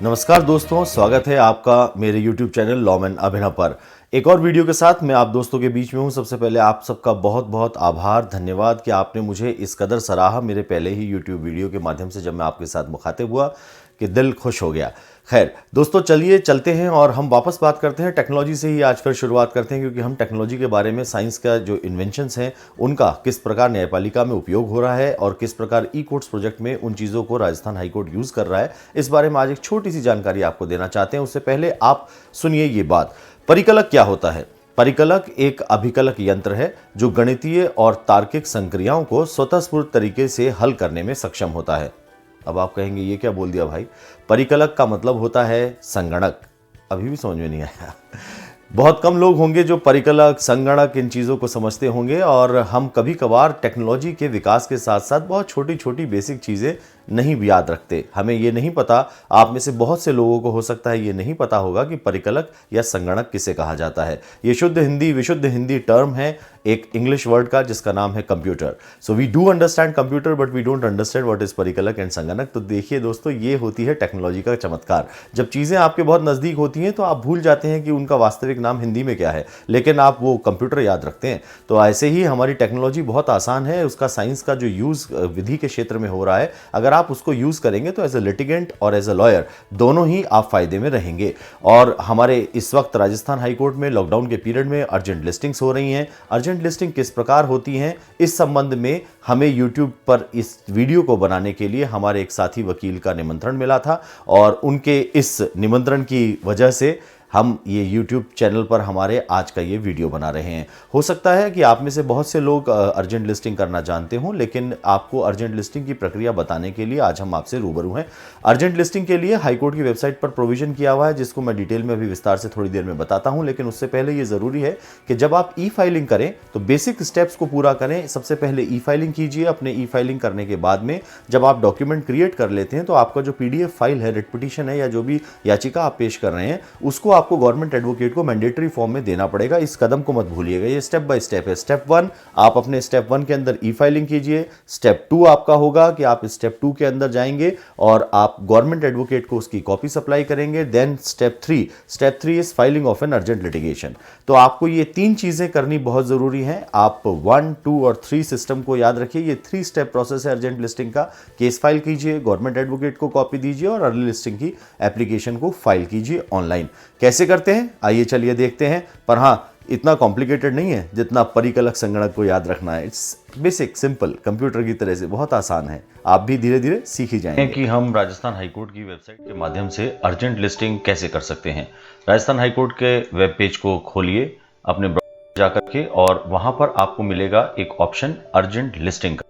नमस्कार दोस्तों, स्वागत है आपका मेरे YouTube चैनल लॉमैन अभिनव पर एक और वीडियो के साथ। मैं आप दोस्तों के बीच में हूं। सबसे पहले आप सबका बहुत बहुत आभार, धन्यवाद कि आपने मुझे इस कदर सराहा मेरे पहले ही YouTube वीडियो के माध्यम से, जब मैं आपके साथ मुखातिब हुआ कि दिल खुश हो गया। खैर दोस्तों, चलिए चलते हैं और हम वापस बात करते हैं टेक्नोलॉजी से ही। आज फिर शुरुआत करते हैं क्योंकि हम टेक्नोलॉजी के बारे में, साइंस का जो इन्वेंशंस हैं उनका किस प्रकार न्यायपालिका में उपयोग हो रहा है और किस प्रकार ई कोर्ट्स प्रोजेक्ट में उन चीज़ों को राजस्थान हाईकोर्ट यूज़ कर रहा है, इस बारे में आज एक छोटी सी जानकारी आपको देना चाहते हैं। उससे पहले आप सुनिए ये बात। परिकलक क्या होता है? परिकलक एक अभिकलक यंत्र है जो गणितीय और तार्किक संक्रियाओं को स्वतःस्फूर्त तरीके से हल करने में सक्षम होता है। अब आप कहेंगे ये क्या बोल दिया भाई? परिकलक का मतलब होता है संगणक। अभी भी समझ में नहीं आया? बहुत कम लोग होंगे जो परिकलक, संगणक, इन चीज़ों को समझते होंगे और हम कभी कभार टेक्नोलॉजी के विकास के साथ साथ बहुत छोटी छोटी बेसिक चीज़ें नहीं भी याद रखते। हमें ये नहीं पता, आप में से बहुत से लोगों को हो सकता है ये नहीं पता होगा कि परिकलक या संगणक किसे कहा जाता है। ये शुद्ध हिंदी, विशुद्ध हिंदी टर्म है एक इंग्लिश वर्ड का जिसका नाम है computer. So we do understand computer but we don't understand what is परिकलक एंड संगणक। तो देखिए दोस्तों, ये होती है टेक्नोलॉजी का चमत्कार। जब चीज़ें आपके बहुत नज़दीक होती हैं तो आप भूल जाते हैं कि उनका वास्तविक नाम हिंदी में क्या है, लेकिन आप वो कंप्यूटर याद रखते हैं। तो ऐसे ही हमारी टेक्नोलॉजी बहुत आसान है। उसका साइंस का जो यूज़ विधि के क्षेत्र में हो रहा है, अगर आप उसको यूज़ करेंगे तो एज ए लिटिगेंट और एज ए लॉयर दोनों ही आप फायदे में रहेंगे। और हमारे इस वक्त राजस्थान हाईकोर्ट में लॉकडाउन के पीरियड में अर्जेंट लिस्टिंग्स हो रही हैं। अर्जेंट लिस्टिंग किस प्रकार होती हैं, इस संबंध में हमें यूट्यूब पर इस वीडियो को बनाने के लिए हमारे एक साथी वकील का निमंत्रण मिला था और उनके इस निमंत्रण की वजह से हम ये YouTube चैनल पर हमारे आज का ये वीडियो बना रहे हैं। हो सकता है कि आप में से बहुत से लोग अर्जेंट लिस्टिंग करना जानते हों, लेकिन आपको अर्जेंट लिस्टिंग की प्रक्रिया बताने के लिए आज हम आपसे रूबरू हैं। अर्जेंट लिस्टिंग के लिए हाईकोर्ट की वेबसाइट पर प्रोविजन किया हुआ है, जिसको मैं डिटेल में अभी विस्तार से थोड़ी देर में बताता हूं। लेकिन उससे पहले ये ज़रूरी है कि जब आप ई फाइलिंग करें तो बेसिक स्टेप्स को पूरा करें। सबसे पहले ई फाइलिंग कीजिए। अपने ई फाइलिंग करने के बाद में जब आप डॉक्यूमेंट क्रिएट कर लेते हैं तो आपका जो PDF फाइल है, रिट पिटीशन है या जो भी याचिका आप पेश कर रहे हैं, उसको आपको गवर्नमेंट एडवोकेट को मैंडेटरी फॉर्म में देना पड़ेगा। इस कदम को मत भूलिएगा, ये स्टेप बाय स्टेप है। स्टेप 1, आप अपने स्टेप 1 के अंदर ई फाइलिंग कीजिए। स्टेप 2 आपका होगा कि आप स्टेप 2 के अंदर जाएंगे और आप गवर्नमेंट एडवोकेट को उसकी कॉपी सप्लाई करेंगे। Then step 3 is filing of an urgent litigation. तो आपको ये 3 चीजें करनी बहुत जरूरी हैं। आप 1, 2 और 3 सिस्टम को याद रखिए। ये 3 स्टेप प्रोसेस है अर्जेंट लिस्टिंग का। केस फाइल कीजिए, गवर्नमेंट एडवोकेट को कॉपी दीजिए और अर्ली लिस्टिंग की एप्लीकेशन को फाइल कीजिए ऑनलाइन। कैसे करते हैं आइए चलिए देखते हैं। पर हाँ, इतना कॉम्प्लिकेटेड नहीं है जितना परिकलक संगणक को याद रखना है। इट्स बेसिक, सिंपल, कंप्यूटर की तरह से बहुत आसान है। आप भी धीरे धीरे सीख ही जाएंगे कि हम राजस्थान हाईकोर्ट की वेबसाइट के माध्यम से अर्जेंट लिस्टिंग कैसे कर सकते हैं। राजस्थान हाईकोर्ट के वेब पेज को खोलिए अपने ब्राउज़र जाकर के, और वहां पर आपको मिलेगा एक ऑप्शन अर्जेंट लिस्टिंग का।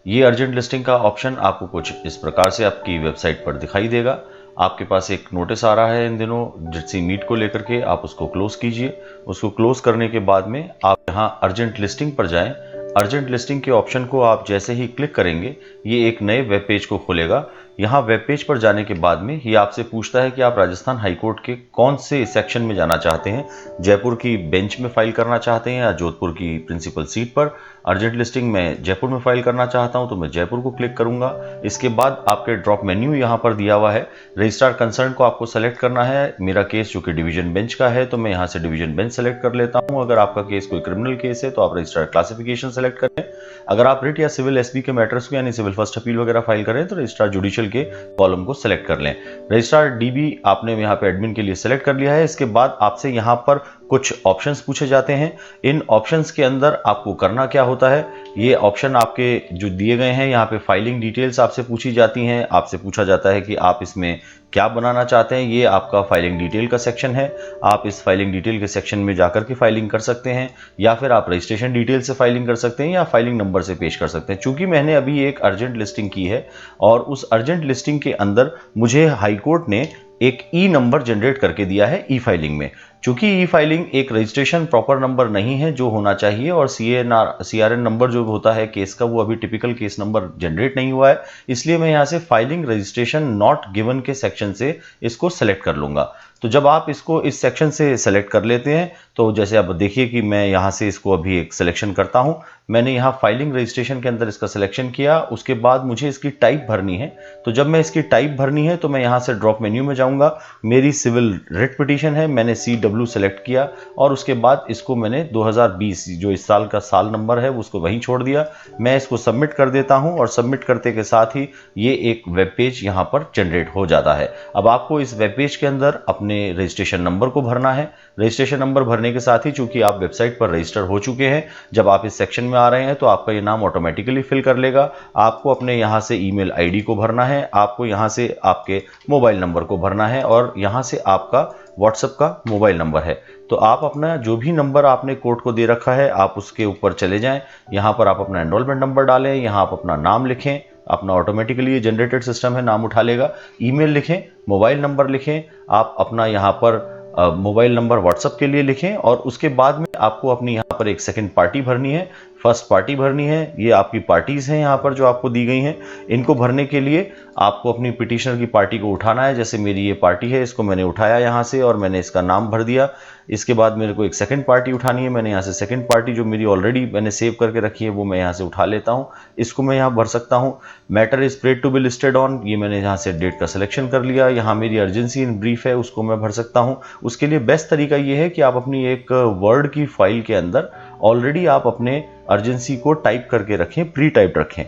ये अर्जेंट लिस्टिंग का ऑप्शन आपको कुछ इस प्रकार से आपकी वेबसाइट पर दिखाई देगा। आपके पास एक नोटिस आ रहा है इन दिनों जिट्सी मीट को लेकर के, आप उसको क्लोज कीजिए। उसको क्लोज करने के बाद में आप यहाँ अर्जेंट लिस्टिंग पर जाएं। अर्जेंट लिस्टिंग के ऑप्शन को आप जैसे ही क्लिक करेंगे ये एक नए वेब पेज को खोलेगा। यहाँ वेब पेज पर जाने के बाद में ये आपसे पूछता है कि आप राजस्थान हाईकोर्ट के कौन से सेक्शन में जाना चाहते हैं। जयपुर की बेंच में फाइल करना चाहते हैं या जोधपुर की प्रिंसिपल सीट पर। अर्जेंट लिस्टिंग में जयपुर में फाइल करना चाहता हूं तो मैं जयपुर को क्लिक करूंगा। इसके बाद आपके ड्रॉप मेन्यू यहां पर दिया हुआ है। रजिस्ट्रार कंसर्न को आपको सेलेक्ट करना है। मेरा केस जो कि डिवीजन बेंच का है तो मैं यहां से डिवीजन बेंच सेलेक्ट कर लेता हूं। अगर आपका केस कोई क्रिमिनल केस है तो आप रजिस्ट्रार क्लासिफिकेशन सेलेक्ट करें। अगर आप रिट या सिविल SB के मैटर्स को यानी सिविल फर्स्ट अपील वगैरह फाइल करें तो रजिस्ट्रार जुडिशियल के कॉलम को सेलेक्ट कर लें। रजिस्ट्रार DB आपने यहाँ पे एडमिन के लिए सेलेक्ट कर लिया है। इसके बाद आपसे यहाँ पर कुछ ऑप्शंस पूछे जाते हैं। इन ऑप्शंस के अंदर आपको करना क्या होता है, ये ऑप्शन आपके जो दिए गए हैं, यहाँ पे फाइलिंग डिटेल्स आपसे पूछी जाती हैं। आपसे पूछा जाता है कि आप इसमें क्या बनाना चाहते हैं। ये आपका फाइलिंग डिटेल का सेक्शन है। आप इस फाइलिंग डिटेल के सेक्शन में जाकर के फाइलिंग कर सकते हैं या फिर आप रजिस्ट्रेशन डिटेल से फाइलिंग कर सकते हैं या फाइलिंग नंबर से पेश कर सकते हैं। चूंकि मैंने अभी एक अर्जेंट लिस्टिंग की है और उस अर्जेंट लिस्टिंग के अंदर मुझे हाईकोर्ट ने एक ई नंबर जनरेट करके दिया है ई फाइलिंग में। चूंकि ई फाइलिंग एक रजिस्ट्रेशन प्रॉपर नंबर नहीं है जो होना चाहिए, और CRN नंबर जो होता है केस का वो अभी टिपिकल केस नंबर जनरेट नहीं हुआ है, इसलिए मैं यहाँ से फाइलिंग रजिस्ट्रेशन नॉट गिवन के सेक्शन से इसको सेलेक्ट कर लूंगा। तो जब आप इसको इस सेक्शन से सेलेक्ट कर लेते हैं, तो जैसे आप देखिए कि मैं यहाँ से इसको अभी एक सिलेक्शन करता हूँ। मैंने यहाँ फाइलिंग रजिस्ट्रेशन के अंदर इसका सिलेक्शन किया, उसके बाद मुझे इसकी टाइप भरनी है। तो जब मैं इसकी टाइप भरनी है तो मैं यहाँ से ड्रॉप मेन्यू में जाऊँगा। मेरी सिविल रिट पिटीशन है, मैंने CW सेलेक्ट किया और उसके बाद इसको मैंने 2020 जो इस साल का साल नंबर है उसको वहीं छोड़ दिया। मैं इसको सबमिट कर देता हूँ और सबमिट करते के साथ ही ये एक वेब पेज यहाँ पर जनरेट हो जाता है। अब आपको इस वेब पेज के अंदर अपने रजिस्ट्रेशन नंबर को भरना है। रजिस्ट्रेशन नंबर भरने के साथ ही चूंकि आप वेबसाइट पर रजिस्टर हो चुके हैं, जब आप इस सेक्शन में आ रहे हैं तो आपका ये नाम ऑटोमेटिकली फिल कर लेगा। आपको अपने यहाँ से ईमेल आईडी को भरना है, आपको यहाँ से आपके मोबाइल नंबर को भरना है और यहाँ से आपका व्हाट्सएप का मोबाइल नंबर है। तो आप अपना जो भी नंबर आपने कोर्ट को दे रखा है आप उसके ऊपर चले जाएं। यहाँ पर आप अपना एनरोलमेंट नंबर डालें, यहाँ आप अपना नाम लिखें, अपना ऑटोमेटिकली ये जनरेटेड सिस्टम है नाम उठा लेगा। ईमेल लिखें, मोबाइल नंबर लिखें, आप अपना यहाँ पर मोबाइल नंबर व्हाट्सएप के लिए लिखें और उसके बाद में आपको अपनी यहाँ पर एक सेकंड पार्टी भरनी है, फर्स्ट पार्टी भरनी है। ये आपकी पार्टीज हैं यहाँ पर जो आपको दी गई हैं। इनको भरने के लिए आपको अपनी पिटिशनर की पार्टी को उठाना है। जैसे मेरी ये पार्टी है, इसको मैंने उठाया यहाँ से और मैंने इसका नाम भर दिया। इसके बाद मेरे को एक सेकंड पार्टी उठानी है, मैंने यहाँ से सेकंड पार्टी जो मेरी ऑलरेडी मैंने सेव करके रखी है वो मैं यहाँ से उठा लेता हूँ, इसको मैं यहाँ भर सकता हूँ। Matter is prayed to be listed on, ये मैंने यहाँ से डेट का सिलेक्शन कर लिया। यहाँ मेरी अर्जेंसी इन ब्रीफ है, उसको मैं भर सकता हूँ। उसके लिए बेस्ट तरीका ये है कि आप अपनी एक वर्ड की फाइल के अंदर ऑलरेडी आप अपने अर्जेंसी को टाइप करके रखें, प्री टाइप रखें,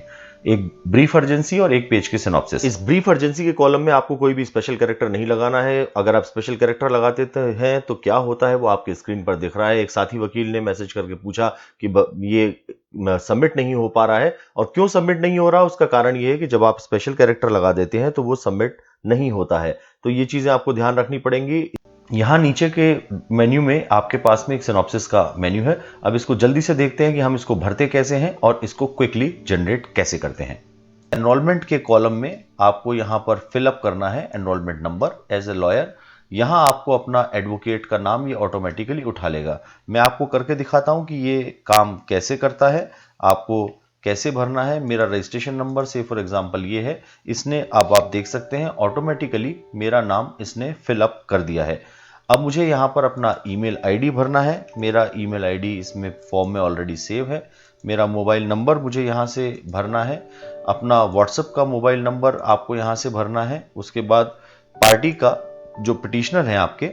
एक ब्रीफ अर्जेंसी और एक पेज की सिनॉप्सिस। इस ब्रीफ अर्जेंसी के कॉलम में आपको कोई भी स्पेशल कैरेक्टर नहीं लगाना है। अगर आप स्पेशल कैरेक्टर लगाते हैं तो क्या होता है वो आपके स्क्रीन पर दिख रहा है। एक साथी वकील ने मैसेज करके पूछा कि ये सबमिट नहीं हो पा रहा है, और क्यों सबमिट नहीं हो रहा उसका कारण ये है कि जब आप स्पेशल कैरेक्टर लगा देते हैं तो वो सबमिट नहीं होता है। तो ये चीजें आपको ध्यान रखनी पड़ेंगी। यहाँ नीचे के मेन्यू में आपके पास में एक सिनॉप्सिस का मेन्यू है। अब इसको जल्दी से देखते हैं कि हम इसको भरते कैसे हैं और इसको क्विकली जनरेट कैसे करते हैं। एनरोलमेंट के कॉलम में आपको यहाँ पर फिलअप करना है enrolment number as a lawyer. यहाँ आपको अपना एडवोकेट का नाम ये ऑटोमेटिकली उठा लेगा। मैं आपको करके दिखाता हूँ कि ये काम कैसे करता है, आपको कैसे भरना है। मेरा रजिस्ट्रेशन नंबर से फॉर एग्जांपल ये है, इसने अब आप देख सकते हैं ऑटोमेटिकली मेरा नाम इसने फिलअप कर दिया है। अब मुझे यहाँ पर अपना ईमेल आईडी भरना है। मेरा ईमेल आईडी इसमें फॉर्म में ऑलरेडी सेव है। मेरा मोबाइल नंबर मुझे यहाँ से भरना है। अपना व्हाट्सएप का मोबाइल नंबर आपको यहाँ से भरना है। उसके बाद पार्टी का जो पिटिशनर है आपके,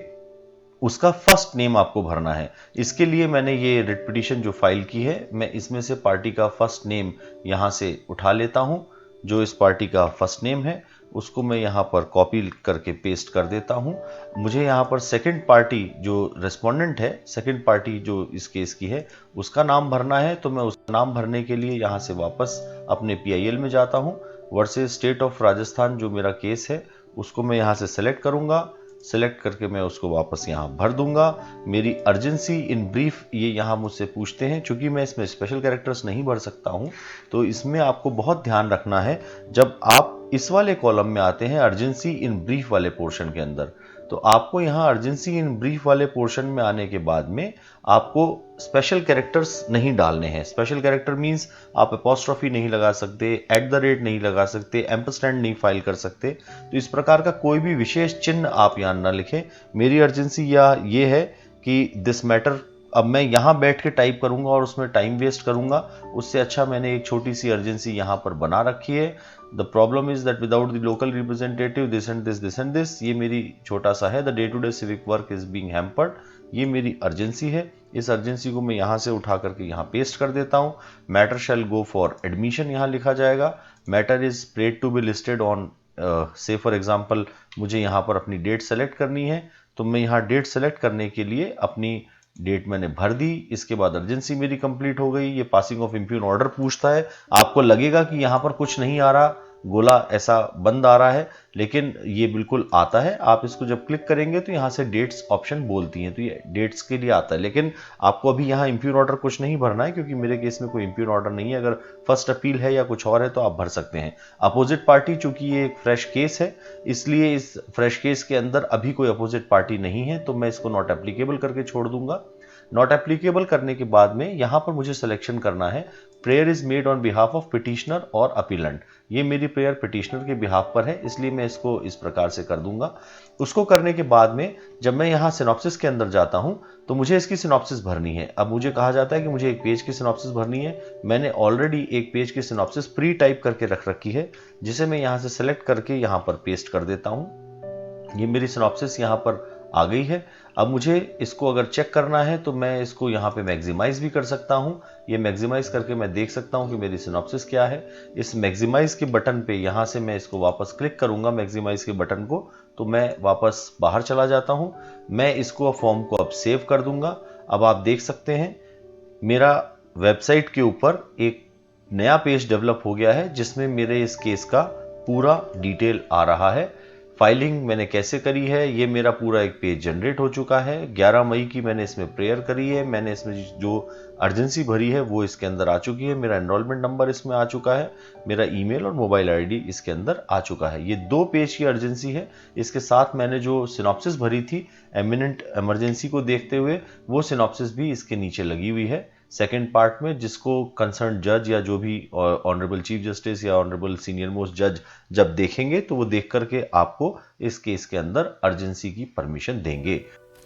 उसका फर्स्ट नेम आपको भरना है। इसके लिए मैंने ये रिट पिटीशन जो फाइल की है, मैं इसमें से पार्टी का फर्स्ट नेम यहाँ से उठा लेता हूँ। जो इस पार्टी का फर्स्ट नेम है उसको मैं यहाँ पर कॉपी करके पेस्ट कर देता हूँ। मुझे यहाँ पर सेकंड पार्टी जो रेस्पोंडेंट है, सेकंड पार्टी जो इस केस की है, उसका नाम भरना है। तो मैं उसका नाम भरने के लिए यहाँ से वापस अपने PIL में जाता हूँ। वर्सेस स्टेट ऑफ राजस्थान जो मेरा केस है उसको मैं यहाँ से सेलेक्ट करूँगा। सेलेक्ट करके मैं उसको वापस यहाँ भर दूंगा। मेरी अर्जेंसी इन ब्रीफ ये यहाँ मुझसे पूछते हैं, चूंकि मैं इसमें स्पेशल कैरेक्टर्स नहीं भर सकता हूँ तो इसमें आपको बहुत ध्यान रखना है। जब आप इस वाले कॉलम में आते हैं अर्जेंसी इन ब्रीफ वाले पोर्शन के अंदर, तो आपको यहाँ अर्जेंसी इन ब्रीफ वाले पोर्शन में आने के बाद में आपको स्पेशल कैरेक्टर्स नहीं डालने हैं। स्पेशल कैरेक्टर मींस आप अपॉस्ट्रोफी नहीं लगा सकते, @ नहीं लगा सकते, एम्परसैंड नहीं फाइल कर सकते। तो इस प्रकार का कोई भी विशेष चिन्ह आप यहाँ ना लिखें। मेरी अर्जेंसी या ये है कि दिस मैटर, अब मैं यहाँ बैठ के टाइप करूंगा और उसमें टाइम वेस्ट करूंगा, उससे अच्छा मैंने एक छोटी सी अर्जेंसी यहाँ पर बना रखी है। The problem is that without the local representative this and this this and this, ये मेरी छोटा सा है। The day to day civic work is being hampered, ये मेरी अर्जेंसी है। इस अर्जेंसी को मैं यहाँ से उठा करके यहाँ पेस्ट कर देता हूँ। Matter shall go for admission यहाँ लिखा जाएगा। Matter is prayed to be listed on, say for example मुझे यहाँ पर अपनी डेट सेलेक्ट करनी है, तो मैं यहाँ डेट सेलेक्ट करने के लिए अपनी डेट मैंने भर दी। इसके बाद अर्जेंसी मेरी कंप्लीट हो गई। ये पासिंग ऑफ इम्प्यून ऑर्डर पूछता है। आपको लगेगा कि यहाँ पर कुछ नहीं आ रहा, गोला ऐसा बंद आ रहा है, लेकिन ये बिल्कुल आता है। आप इसको जब क्लिक करेंगे तो यहाँ से डेट्स ऑप्शन बोलती हैं, तो ये डेट्स के लिए आता है। लेकिन आपको अभी यहाँ इम्प्यून ऑर्डर कुछ नहीं भरना है, क्योंकि मेरे केस में कोई इम्प्यून ऑर्डर नहीं है। अगर फर्स्ट अपील है या कुछ और है तो आप भर सकते हैं। अपोजिट पार्टी, चूंकि ये एक फ्रेश केस है, इसलिए इस फ्रेश केस के अंदर अभी कोई अपोजिट पार्टी नहीं है, तो मैं इसको नॉट एप्लीकेबल करके छोड़ दूंगा। नॉट एप्लीकेबल करने के बाद में यहाँ पर मुझे सिलेक्शन करना है prayer is made on behalf of petitioner और अपीलेंट। ये मेरी प्रेयर पिटिशनर के बिहाफ पर है, इसलिए मैं इसको इस प्रकार से कर दूंगा। उसको करने के बाद में जब मैं यहाँ सिनॉप्सिस के अंदर जाता हूँ तो मुझे इसकी सिनॉप्सिस भरनी है। अब मुझे कहा जाता है कि मुझे एक पेज की सिनॉप्सिस भरनी है। मैंने ऑलरेडी एक पेज की सिनॉप्सिस प्री टाइप करके रख रखी है, जिसे मैं यहाँ से सेलेक्ट करके यहाँ पर पेस्ट कर देता हूँ। ये मेरी सिनॉप्सिस यहाँ पर आ गई है। अब मुझे इसको अगर चेक करना है तो मैं इसको यहाँ पे मैक्सिमाइज भी कर सकता हूँ। ये मैक्सिमाइज करके मैं देख सकता हूँ कि मेरी सिनॉप्सिस क्या है। इस मैक्सिमाइज के बटन पे यहाँ से मैं इसको वापस क्लिक करूंगा मैक्सिमाइज के बटन को, तो मैं वापस बाहर चला जाता हूँ। मैं इसको फॉर्म को अब सेव कर दूंगा। अब आप देख सकते हैं मेरा वेबसाइट के ऊपर एक नया पेज डेवलप हो गया है, जिसमें मेरे इस केस का पूरा डिटेल आ रहा है। फाइलिंग मैंने कैसे करी है, ये मेरा पूरा एक पेज जनरेट हो चुका है। 11 मई की मैंने इसमें प्रेयर करी है, मैंने इसमें जो अर्जेंसी भरी है वो इसके अंदर आ चुकी है। मेरा एनरोलमेंट नंबर इसमें आ चुका है, मेरा ईमेल और मोबाइल आईडी इसके अंदर आ चुका है। ये 2 पेज की अर्जेंसी है। इसके साथ मैंने जो सिनॉप्सिस भरी थी एमिनेंट इमरजेंसी को देखते हुए, वो सिनॉप्सिस भी इसके नीचे लगी हुई है सेकेंड पार्ट में, जिसको कंसर्न जज या जो भी ऑनरेबल चीफ जस्टिस या ऑनरेबल सीनियर मोस्ट जज जब देखेंगे तो वो देख करके आपको इस केस के अंदर अर्जेंसी की परमिशन देंगे।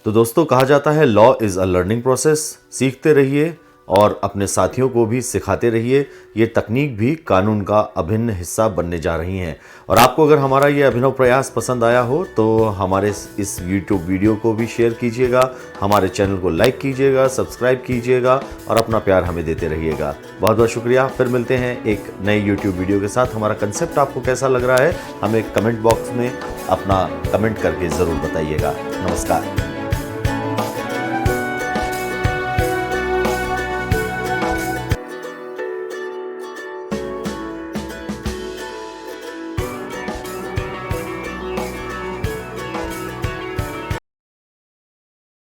तो दोस्तों, कहा जाता है law is a learning process. सीखते रहिए और अपने साथियों को भी सिखाते रहिए। ये तकनीक भी कानून का अभिन्न हिस्सा बनने जा रही हैं। और आपको अगर हमारा ये अभिनव प्रयास पसंद आया हो तो हमारे इस YouTube वीडियो को भी शेयर कीजिएगा, हमारे चैनल को लाइक कीजिएगा, सब्सक्राइब कीजिएगा और अपना प्यार हमें देते रहिएगा। बहुत बहुत शुक्रिया। फिर मिलते हैं एक नए YouTube वीडियो के साथ। हमारा कंसेप्ट आपको कैसा लग रहा है हमें कमेंट बॉक्स में अपना कमेंट करके ज़रूर बताइएगा। नमस्कार।